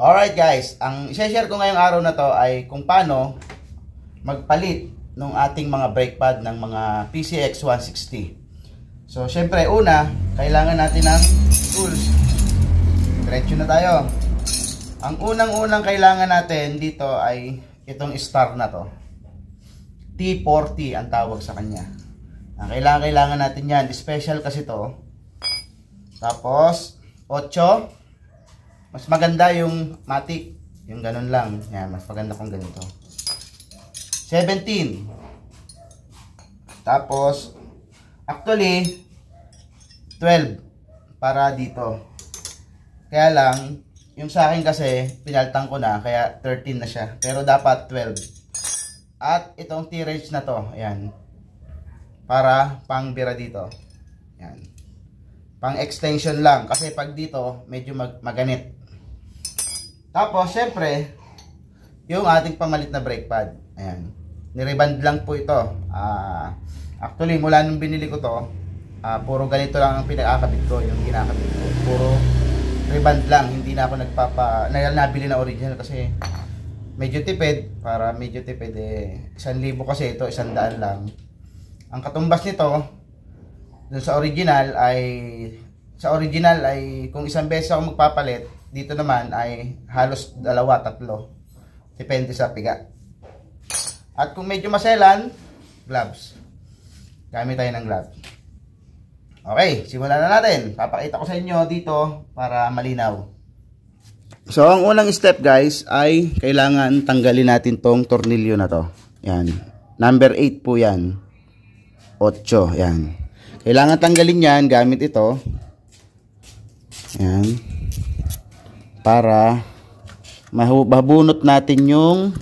Alright guys, ang i-share ko ngayong araw na to ay kung paano magpalit ng ating mga brake pad ng mga PCX 160. So syempre una, kailangan natin ng tools. Diretso na tayo. Ang unang kailangan natin dito ay itong star na to. T40 ang tawag sa kanya. Ang kailangan natin yan, special kasi to. Tapos 8. Mas maganda yung matic, yung ganun lang. Yan, mas maganda kung ganito. 17. Tapos actually 12 para dito. Kaya lang yung sa akin kasi pinaltang ko na kaya 13 na siya. Pero dapat 12. At itong T-wrench na to, ayan. Para pang bira dito. Ayan. Pang extension lang kasi pag dito medyo maganit. Tapos, syempre, yung ating pamalit na brake pad. Ayan. Niriband lang po ito. Actually, mula nung binili ko to, puro ganito lang ang pinakakabit ko, yung kinakabit ko. Puro riband lang. Hindi na ako nabili na original kasi medyo tipid. Para medyo tipid, 1,000 kasi ito, 100 lang. Ang katumbas nito, dun sa original ay kung isang beses ako magpapalit, dito naman ay halos 2-3. Depende sa piga. At kung medyo maselan, gloves. Gamit tayo ng gloves. Okay, simulan na natin. Papakita ko sa inyo dito para malinaw. So, ang unang step guys ay kailangan tanggalin natin tong tornilyo na to. Yan. Number 8 po yan. 8. Yan. Kailangan tanggalin yan gamit ito. Yan. Para mabunot natin yung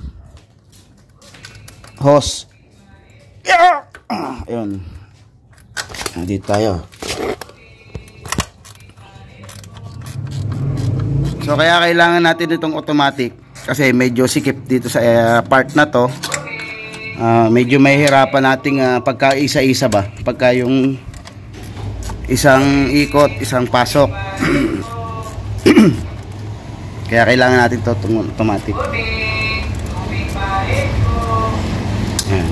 hose. Ayun. Dito tayo. So kaya kailangan natin itong automatic kasi medyo sikip dito sa part na to. Medyo mahihirapan nating pagka isa-isa ba, pagka yung isang ikot, isang pasok. Kaya kailangan natin ito automatic. Ayan.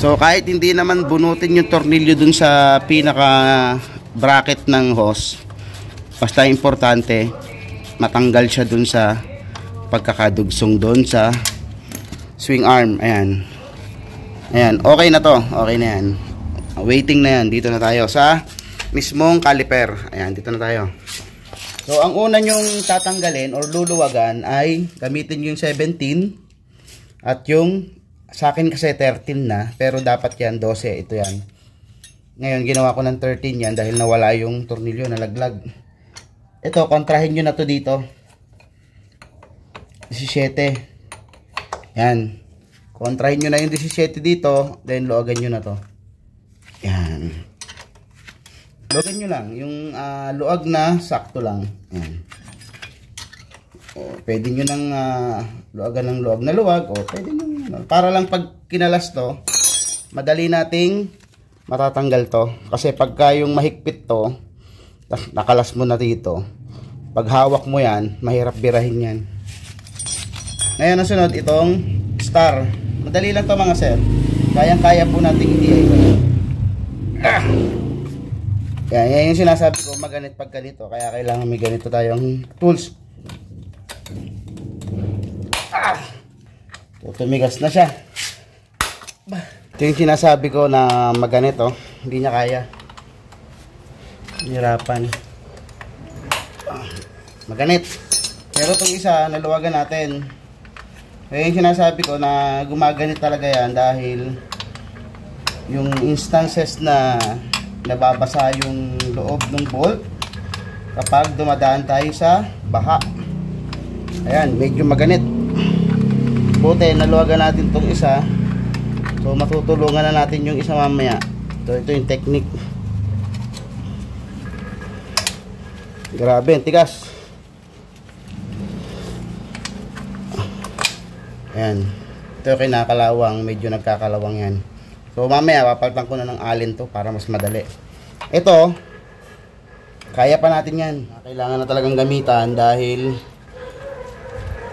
So kahit hindi naman bunutin yung tornilyo dun sa pinaka bracket ng hose, basta importante matanggal siya dun sa pagkakadugsong dun sa swing arm. Ayan. Ayan, okay na to. Okay na yan. Waiting na yan. Dito na tayo sa mismong caliper. Ayan, dito na tayo. So, ang una nyong tatanggalin or luluwagan ay gamitin yung 17 at yung sa akin kasi 13 na pero dapat yan 12. Ito yan. Ngayon, ginawa ko ng 13 yan dahil nawala yung tornilyo, nalaglag. Ito, kontrahin nyo na to dito. 17. Yan. Kontrahin nyo na yung 17 dito, then luwagan nyo na to. Yan. Luwagan nyo lang. Yung luwag na sakto lang. Ayan. O, pwede nyo nang luwagan ng luwag na luwag. O, pwede nyo. Para lang pag kinalas to, madali nating matatanggal to. Kasi pagka yung mahigpit to, nakalas mo na dito, pag hawak mo yan, mahirap birahin yan. Ngayon ang sunod, itong star. Madali lang to mga sir. Kayang-kaya po nating i-DIY. Yan yung sinasabi ko, maganit pag ganito. Kaya kailangan may ganito tayong tools. Tumigas na siya. Ito yung sinasabi ko na maganito. Hindi niya kaya. Hirapan. Maganit. Pero itong isa, naluwagan natin. Kaya yung sinasabi ko na gumaganit talaga yan dahil yung instances na nababasa yung loob ng bolt kapag dumadaan tayo sa baha. Ayan, medyo maganit. Buti, naluwagan natin itong isa. So, matutulungan na natin yung isa mamaya. Ito yung technique. Grabe, tigas. Ayan. Ito yung kinakalawang. Medyo nagkakalawang yan. So mamaya papalitan ko na ng alin to para mas madali. Ito, kaya pa natin yan. Kailangan na talagang gamitan dahil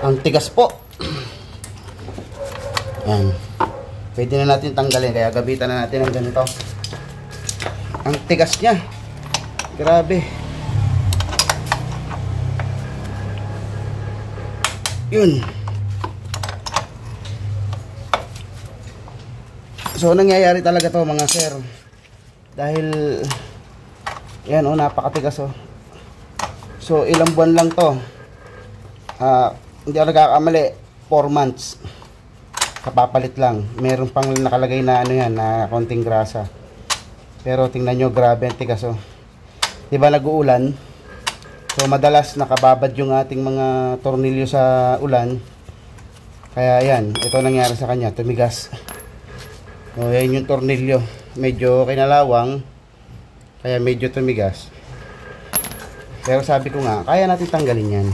Ang tigas po. Yan. Pwede na natin tanggalin. Kaya gabitan na natin ng ganito. Ang tigas niya. Grabe. Yun. So, nangyayari talaga to mga sir. Dahil, yan o, napakatigas o. So, ilang buwan lang to. Hindi ako nagkakamali. 4 months. Kapapalit lang. Meron pang nakalagay na ano yan, na konting grasa. Pero tingnan nyo, grabe ang tigas o. Diba nag-uulan? So, madalas nakababad yung ating mga tornilyo sa ulan. Kaya yan, ito nangyari sa kanya, tumigas. So, yan yung tornilyo. Medyo kinalawang. Kaya medyo tumigas. Pero sabi ko nga, kaya natin tanggalin yan.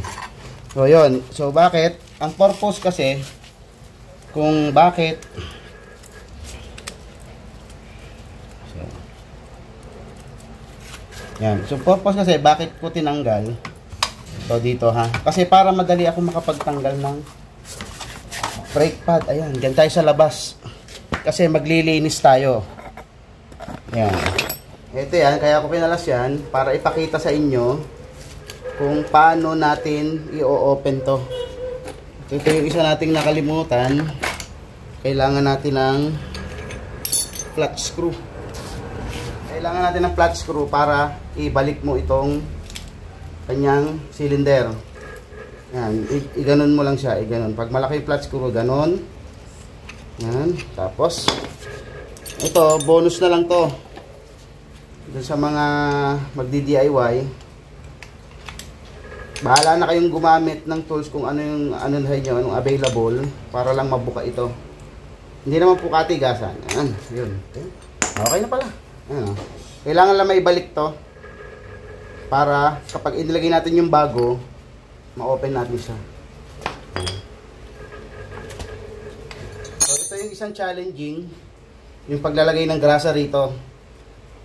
So, yun. So, bakit? Ang purpose kasi, kung bakit, so, yan. So, purpose kasi, bakit ko tinanggal? So, dito ha. Kasi para madali ako makapagtanggal ng brake pad. Ayan, dyan tayo sa labas. Kasi maglilinis tayo. Yan. Ito yan, kaya ko pinalas yan para ipakita sa inyo kung paano natin i-open to. Ito yung isa nating nakalimutan. Kailangan natin ng flat screw. Kailangan natin ng flat screw para ibalik mo itong kanyang cylinder. Yan, iganon mo lang siya, iganon. Pag malaki yung flat screw, ganon. Yan, tapos ito, bonus na lang to. Doon sa mga magdi-DIY, bahala na kayong gumamit ng tools kung ano yung anong available para lang mabuka ito. Hindi naman po katigasan. Ayan, yun. Okay na pala. Ayan, kailangan lang maibalik to para kapag inilagay natin yung bago, ma-open natin siya. So, ito yung isang challenging, yung paglalagay ng grasa rito.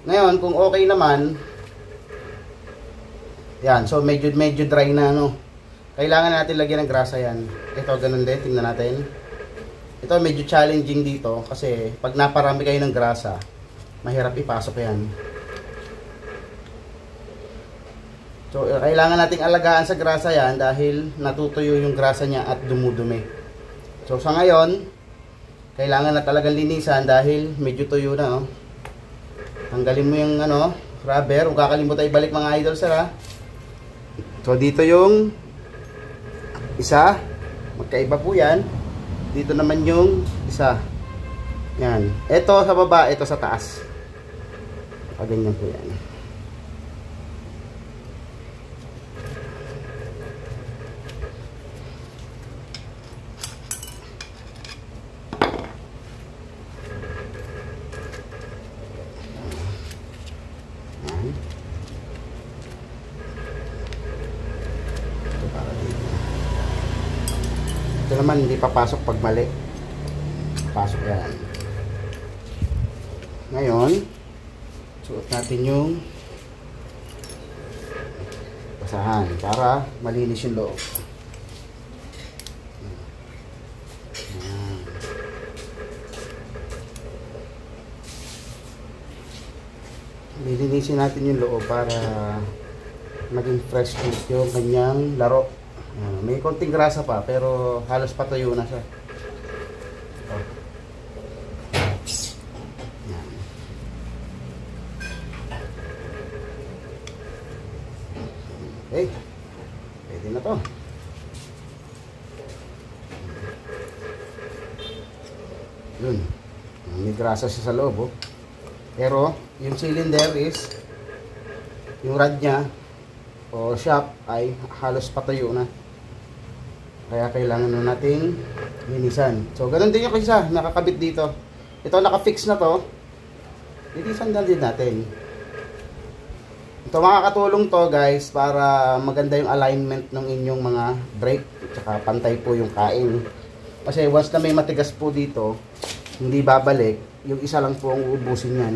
Ngayon, kung okay naman, yan, so medyo dry na ano. Kailangan natin lagyan ng grasa yan. Ito, ganun din, tingnan natin. Ito, medyo challenging dito kasi pag naparami kayo ng grasa, mahirap ipasok yan. So, kailangan nating alagaan sa grasa yan dahil natutuyo yung grasa niya at dumudumi. So, sa ngayon, kailangan na talagang linisan dahil medyo tuyo na, oh. Tanggalin mo yung ano, rubber. Huwag kakalimutan ibalik mga idol, sir, ha. So, dito yung isa. Magkaiba po yan. Dito naman yung isa. Yan. Ito sa baba, ito sa taas. Ganyan po yan. Ito naman hindi papasok pag mali. Pasok yan. Ngayon, suot natin yung basahan para malinis yung loob. Lilinisin natin yung loob para maging fresh yung kanyang laro. May konting grasa pa pero halos patuyo na siya. Okay, pwede na to. Yun, may grasa siya sa loob, oh. Pero yung cylinder is, yung rod nya o shaft ay halos patuyo na. Kaya kailangan na nating linisan. So, ganun din yung isa, nakakabit dito. Ito, nakafix na to. Linisan na din natin. Ito, makakatulong to, guys, para maganda yung alignment ng inyong mga brake. Tsaka pantay po yung kain. Kasi once na may matigas po dito, hindi babalik. Yung isa lang po ang uubusin yan.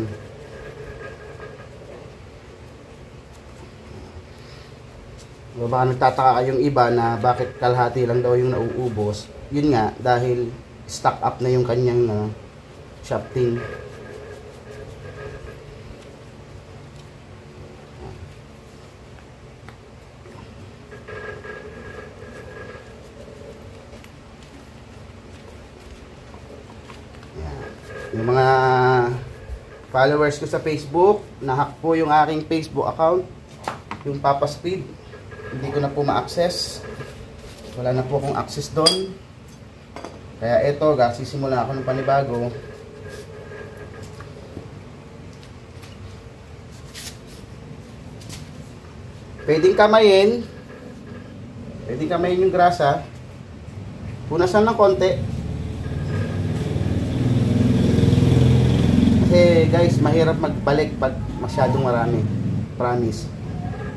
Baka nagtataka kayong iba na bakit kalahati lang daw yung nauubos. Yun nga, dahil stock up na yung kanyang shafting. Yung mga followers ko sa Facebook, nahack po yung aking Facebook account, yung Papa Speed. Hindi ko na po ma-access. Wala na po akong access doon. Kaya ito, sisimula ako ng panibago. Pwedeng kamayin yung grasa. Punasan ng konti. Kasi guys, mahirap magbalik pag masyadong marami. Promise.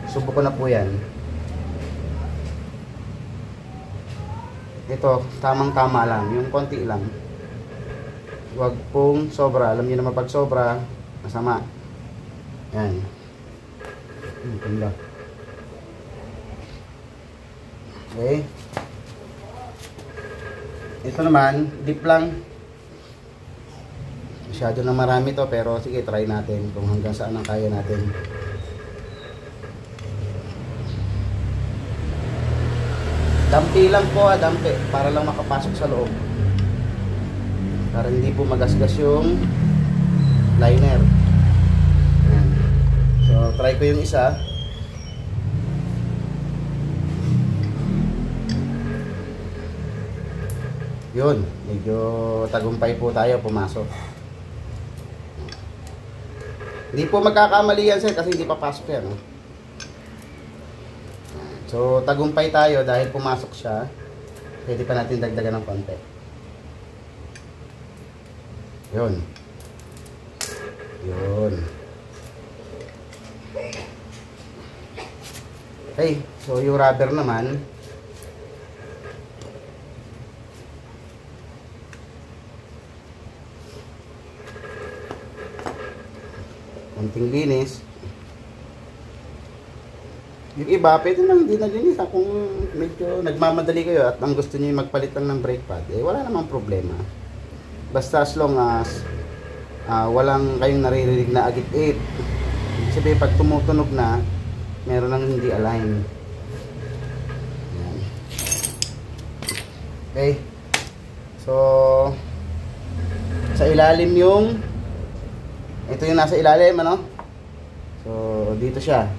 Subok ko na po yan. Ito, tamang-tama lang. Yung konti lang. Huwag pong sobra. Alam niyo naman pag sobra, masama. Yan. Ganda. Okay. Ito naman, dip lang. Masyado na marami to, pero sige, try natin kung hanggang saan ang kaya natin. Dampi lang po, dampi, para lang makapasok sa loob. Para hindi po magasgas yung liner. Ayan. So, try ko yung isa. Yun, medyo tagumpay po tayo, pumasok. Hindi po magkakamali yan sir kasi hindi papasok yan. So tagumpay tayo dahil pumasok siya. Pwede pa natin dagdagan ng konti. Yun. Yun. Okay, so yung rubber naman, konting linis. Yung iba, pwede nang hindi naglinis. Kung medyo nagmamadali kayo at ang gusto niyo magpalit lang ng brake pad, eh wala namang problema. Basta as long as walang kayong naririnig na agit-it. Sabi pag tumutunog na, meron nang hindi align. Yan. Okay. So, sa ilalim yung ito yung nasa ilalim, ano? So, dito siya.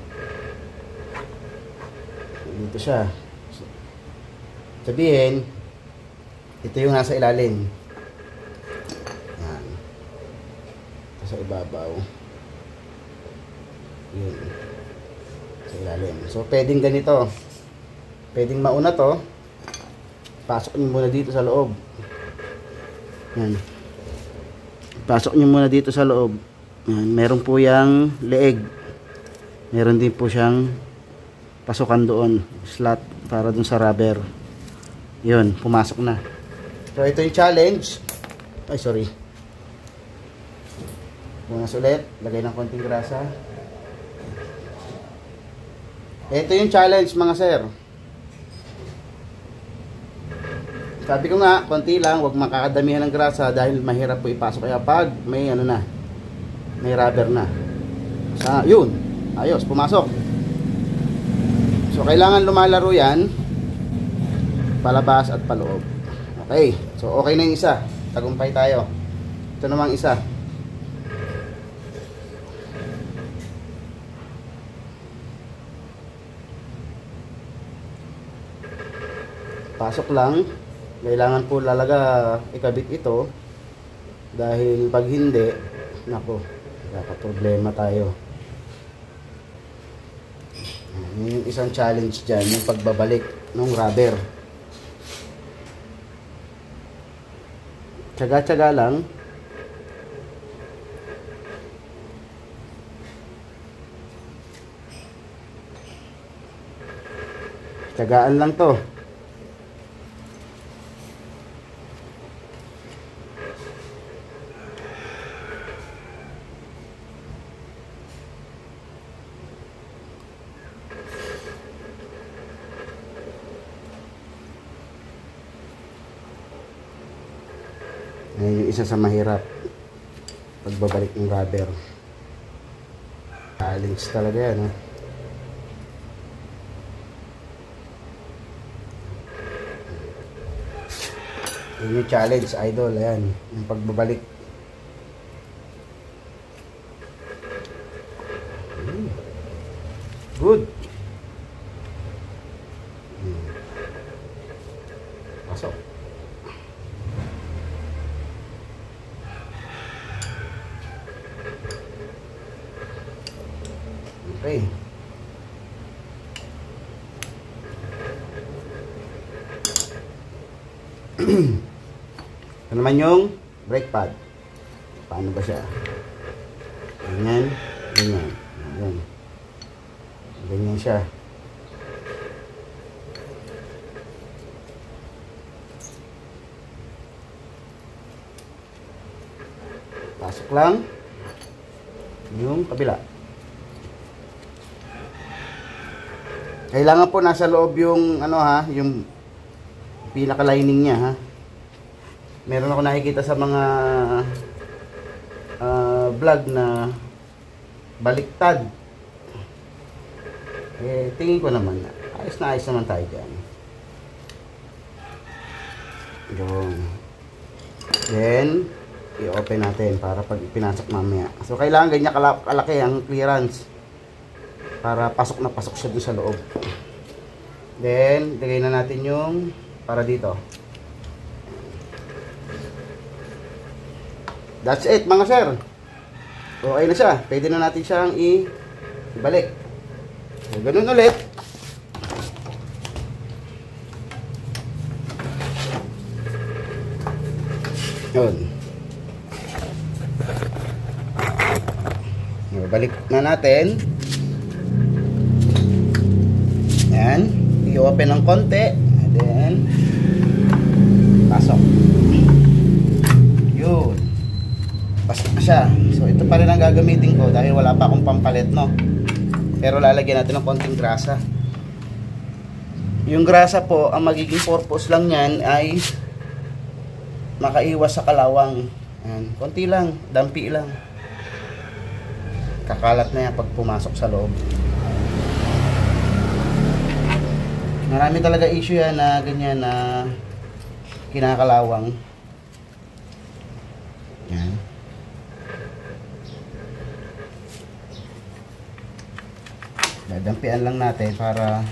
Dito siya. Sabihin, ito yung nasa ilalim. Yan. Ito sa ibabaw. Yun. Sa ilalim. So, pwedeng ganito. Pwedeng mauna to. Pasok nyo muna dito sa loob. Yan. Pasok nyo muna dito sa loob. Yan, meron po yang leeg. Meron din po siyang pasukan doon, slot para dun sa rubber. Yun, pumasok na. So ito yung challenge. Ay, sorry. Punas ulit, lagay ng konting grasa. Ito yung challenge mga sir. Sabi ko nga, konti lang, huwag makakadamihan ng grasa dahil mahirap po ipasok. Kaya pag may ano na, may rubber na. Yun, ayos, pumasok. So, kailangan lumalaro yan, palabas at paloob. Okay, so okay na yung isa. Tagumpay tayo. Ito namang isa. Pasok lang. Kailangan po lalaga ikabit ito. Dahil pag hindi, nako, problema tayo. Yun yung isang challenge dyan, yung pagbabalik ng rubber. Tsaga-tsaga lang. Tsagaan lang to. Ayan yung isa sa mahirap pagbabalik ng rubber. Challenge talaga yan, ha? Yun yung challenge, idol. Ayan, yung pagbabalik. Good. Pasok. Okay. Ito naman yung brake pad. Paano ba siya? Ganyan, ganyan. Ganyan. Ganyan siya. Pasok lang yung kabila. Kailangan po nasa loob yung ano ha, yung pinaka-lining niya ha. Meron ako nakikita sa mga vlog na baliktad. Eh, tingin ko naman na ayos naman tayo dyan. Yun. Then, i-open natin para pag pinasok mamaya. So, kailangan ganyan kalaki ang clearance para pasok na pasok siya dun sa loob. Then, lagay na natin yung para dito. That's it mga sir. Okay na siya. Pwede na natin siyang ibalik. So, ganun ulit. Yun. Balik na natin. Yan. I-open ng konti. And then, pasok. Yun. Pasok na siya. So, ito pa rin ang gagamitin ko dahil wala pa akong pampalit, no? Pero lalagyan natin ng konting grasa. Yung grasa po, ang magiging purpose lang yan ay makaiwas sa kalawang. Yan. Konti lang. Dampi lang. Kakalat na yan pag pumasok sa loob. Marami talaga issue yan na ganyan na kinakalawang. Yan. Dadampian lang natin para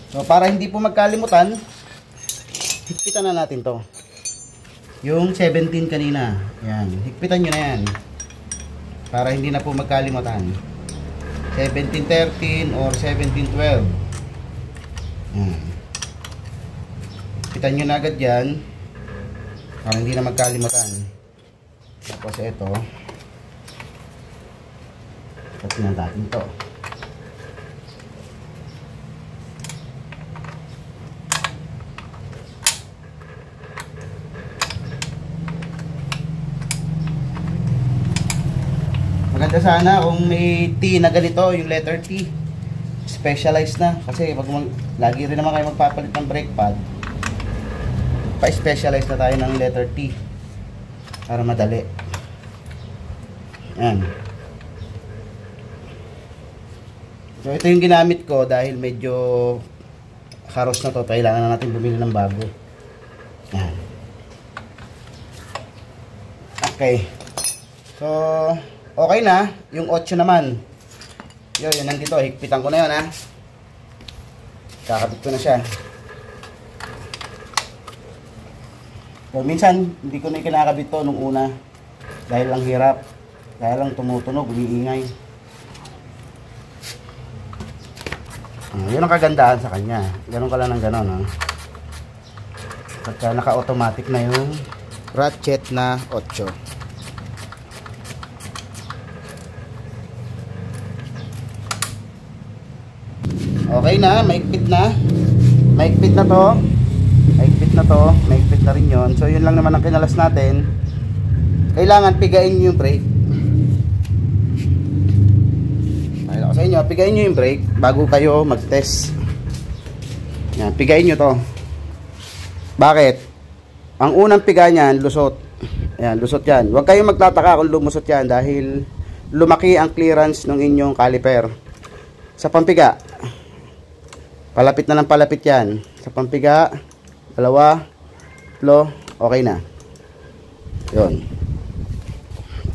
so para hindi po magkalimutan, higpitan na natin to. Yung 17 kanina. Yan. Higpitan nyo na yan. Para hindi na po magkalimutan. 1713 or 1712. Yan. Higpitan nyo na agad yan. Para hindi na magkalimutan. Tapos ito. Higpitan natin to. Maganda sana kung may T na ganito, yung letter T. Specialized na. Kasi pag lagi rin naman kayo magpapalit ng brake pad, pa-specialize na tayo ng letter T. Para madali. Yan. So ito yung ginamit ko dahil medyo haros na to. Kailangan na natin bumili ng bago. Yan. Okay. So okay na, yung 8 naman. Yun nandito, higpitan ko na yun ha. Kakabit ko na siya. So, minsan, hindi ko na kinakabit to nung una. Dahil lang hirap. Dahil lang tumutunog, umiingay. Yun ang kagandahan sa kanya. Ganon ka lang ng ganon ha. Pagka naka-automatic na yung ratchet na 8. Okay na, maigpit na. Maigpit na to. Maigpit na to. Maigpit na rin yun. So yun lang naman ang kinalas natin. Kailangan pigain yung brake. pigain nyo yung brake bago kayo mag-test. Yan, pigain nyo to. Bakit? Ang unang piga niyan, lusot. Ayan, lusot yan. Huwag kayong magtataka kung lumusot yan dahil lumaki ang clearance ng inyong caliper. Sa pampiga, palapit na lang palapit yan. Sa pampiga, dalawa, tatlo, okay na. Yun.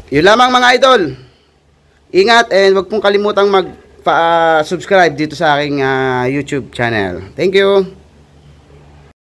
Yun lamang mga idol. Ingat and huwag pong kalimutang mag-subscribe dito sa aking YouTube channel. Thank you.